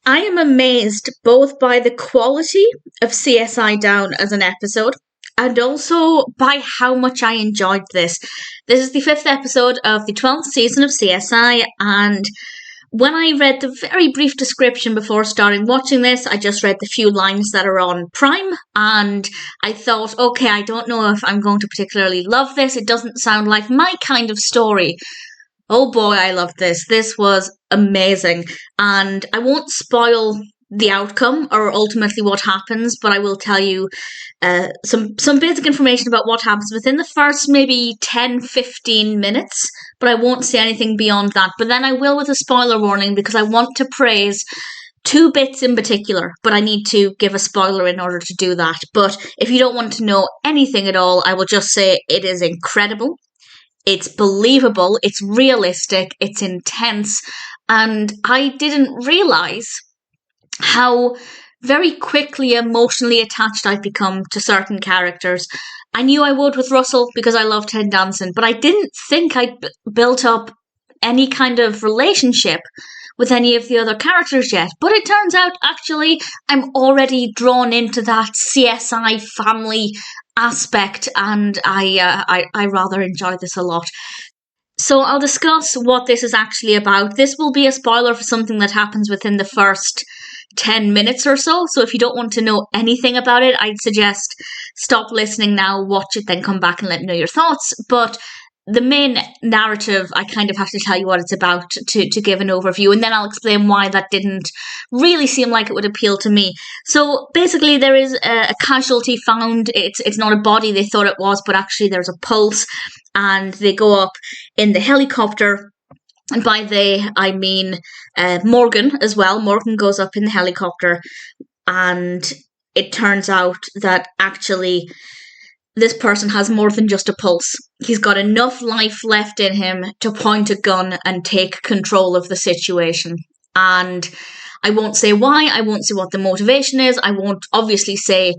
I am amazed both by the quality of CSI Down as an episode and also by how much I enjoyed this. This is the 5th episode of the 12th season of CSI, and when I read the very brief description before starting watching this, I just read the few lines that are on Prime, and I thought, okay, I don't know if I'm going to particularly love this. It doesn't sound like my kind of story. Oh boy, I loved this. This was amazing. And I won't spoil the outcome or ultimately what happens, but I will tell you some basic information about what happens within the first maybe 10-15 minutes, but I won't say anything beyond that. But then I will with a spoiler warning because I want to praise two bits in particular, but I need to give a spoiler in order to do that. But if you don't want to know anything at all, I will just say it is incredible. It's believable, it's realistic, it's intense, and I didn't realise how very quickly emotionally attached I've become to certain characters. I knew I would with Russell because I loved Ted Danson, but I didn't think I'd built up any kind of relationship with any of the other characters yet. But it turns out, actually, I'm already drawn into that CSI family aspect, and I rather enjoy this a lot. So I'll discuss what this is actually about. This will be a spoiler for something that happens within the first 10 minutes or so. So if you don't want to know anything about it, I'd suggest stop listening now, watch it, then come back and let me know your thoughts. But the main narrative, I kind of have to tell you what it's about to give an overview, and then I'll explain why that didn't really seem like it would appeal to me. So basically there is a casualty found. It's not a body they thought it was, but actually there's a pulse, and they go up in the helicopter. And by they, I mean Morgan as well. Morgan goes up in the helicopter, and it turns out that actually this person has more than just a pulse. He's got enough life left in him to point a gun and take control of the situation. And I won't say why, I won't say what the motivation is, I won't obviously say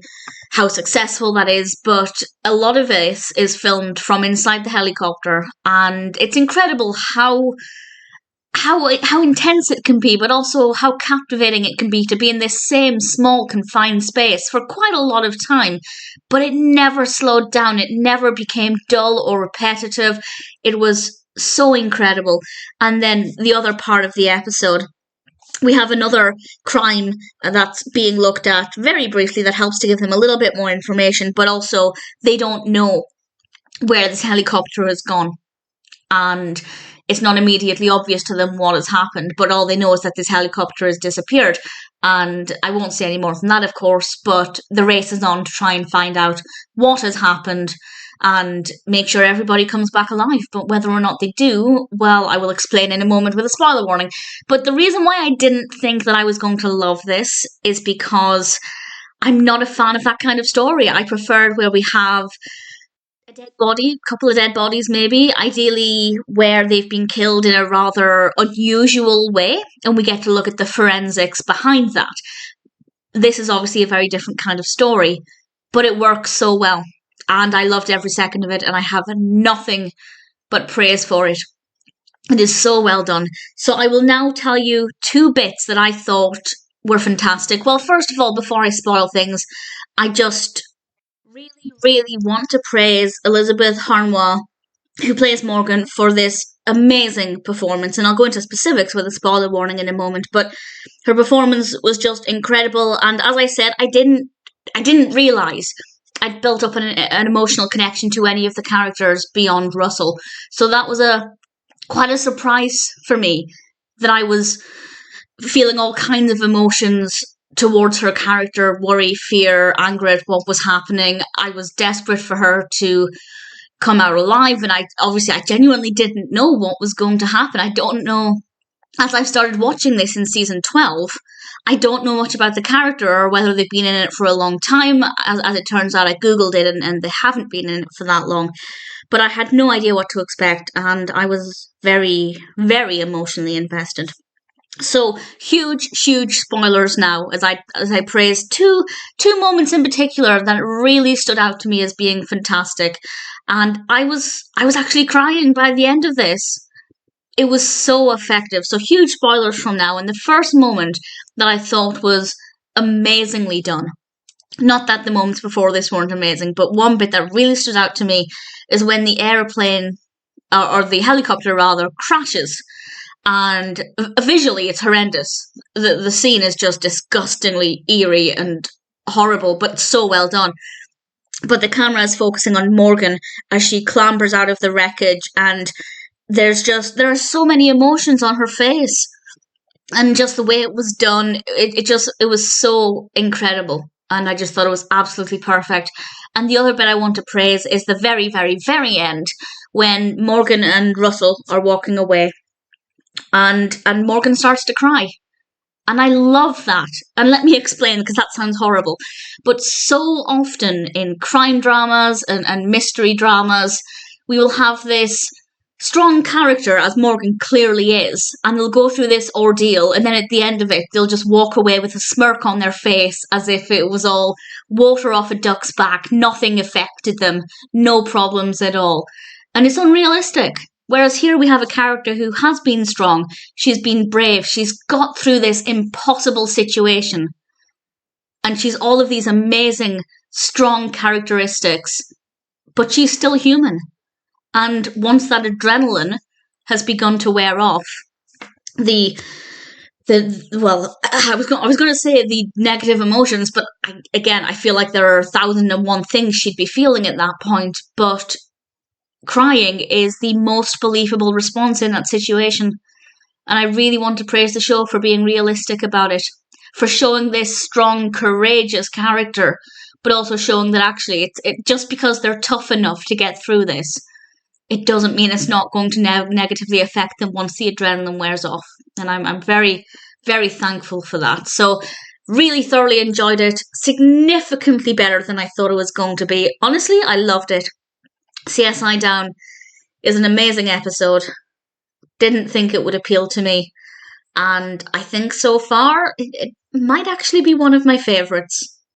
how successful that is, but a lot of this is filmed from inside the helicopter, and it's incredible how intense it can be, but also how captivating it can be to be in this same small confined space for quite a lot of time. But it never slowed down. It never became dull or repetitive. It was so incredible. And then the other part of the episode, we have another crime that's being looked at very briefly that helps to give them a little bit more information, but also they don't know where this helicopter has gone. And it's not immediately obvious to them what has happened, but all they know is that this helicopter has disappeared. And I won't say any more than that, of course, but the race is on to try and find out what has happened and make sure everybody comes back alive. But whether or not they do, well, I will explain in a moment with a spoiler warning. But the reason why I didn't think that I was going to love this is because I'm not a fan of that kind of story. I preferred where we have a dead body, a couple of dead bodies maybe, ideally where they've been killed in a rather unusual way, and we get to look at the forensics behind that. This is obviously a very different kind of story, but it works so well, and I loved every second of it, and I have nothing but praise for it. It is so well done. So I will now tell you two bits that I thought were fantastic. Well, first of all, before I spoil things, I just really want to praise Elisabeth Harnois, who plays Morgan, for this amazing performance. And I'll go into specifics with a spoiler warning in a moment, but her performance was just incredible. And as I said, I didn't realise I'd built up an emotional connection to any of the characters beyond Russell. So that was quite a surprise for me, that I was feeling all kinds of emotions towards her character: worry, fear, anger at what was happening. I was desperate for her to come out alive, and I genuinely didn't know what was going to happen. I don't know, as I've started watching this in season 12, I don't know much about the character or whether they've been in it for a long time. As it turns out, I googled it, and they haven't been in it for that long. But I had no idea what to expect, and I was very, very emotionally invested. So huge spoilers now, as I praise two moments in particular that really stood out to me as being fantastic, and I was actually crying by the end of this. it was so effective. So huge spoilers from now. And the first moment that I thought was amazingly done. Not that the moments before this weren't amazing, but one bit that really stood out to me is when the airplane, or the helicopter rather, crashes. And visually it's horrendous. The scene is just disgustingly eerie and horrible, but so well done. But the camera is focusing on Morgan as she clambers out of the wreckage, and there are so many emotions on her face, and just the way it was done, it was so incredible, and I just thought it was absolutely perfect. And the other bit I want to praise is the very, very, very end, when Morgan and Russell are walking away, and Morgan starts to cry. And I love that. And let me explain, because that sounds horrible. But so often in crime dramas and mystery dramas, we will have this strong character, as Morgan clearly is, and they'll go through this ordeal, and then at the end of it, they'll just walk away with a smirk on their face, as if it was all water off a duck's back, nothing affected them, no problems at all. And it's unrealistic. Whereas here we have a character who has been strong, she's been brave, she's got through this impossible situation. And she's all of these amazing, strong characteristics, but she's still human. And once that adrenaline has begun to wear off, I was going to say the negative emotions, but I feel like there are 1,001 things she'd be feeling at that point, but crying is the most believable response in that situation. And I really want to praise the show for being realistic about it, for showing this strong, courageous character, but also showing that actually just because they're tough enough to get through this, it doesn't mean it's not going to negatively affect them once the adrenaline wears off. And I'm very, very thankful for that. So really thoroughly enjoyed it. Significantly better than I thought it was going to be. Honestly, I loved it. CSI Down is an amazing episode. Didn't think it would appeal to me. And I think so far it might actually be one of my favourites.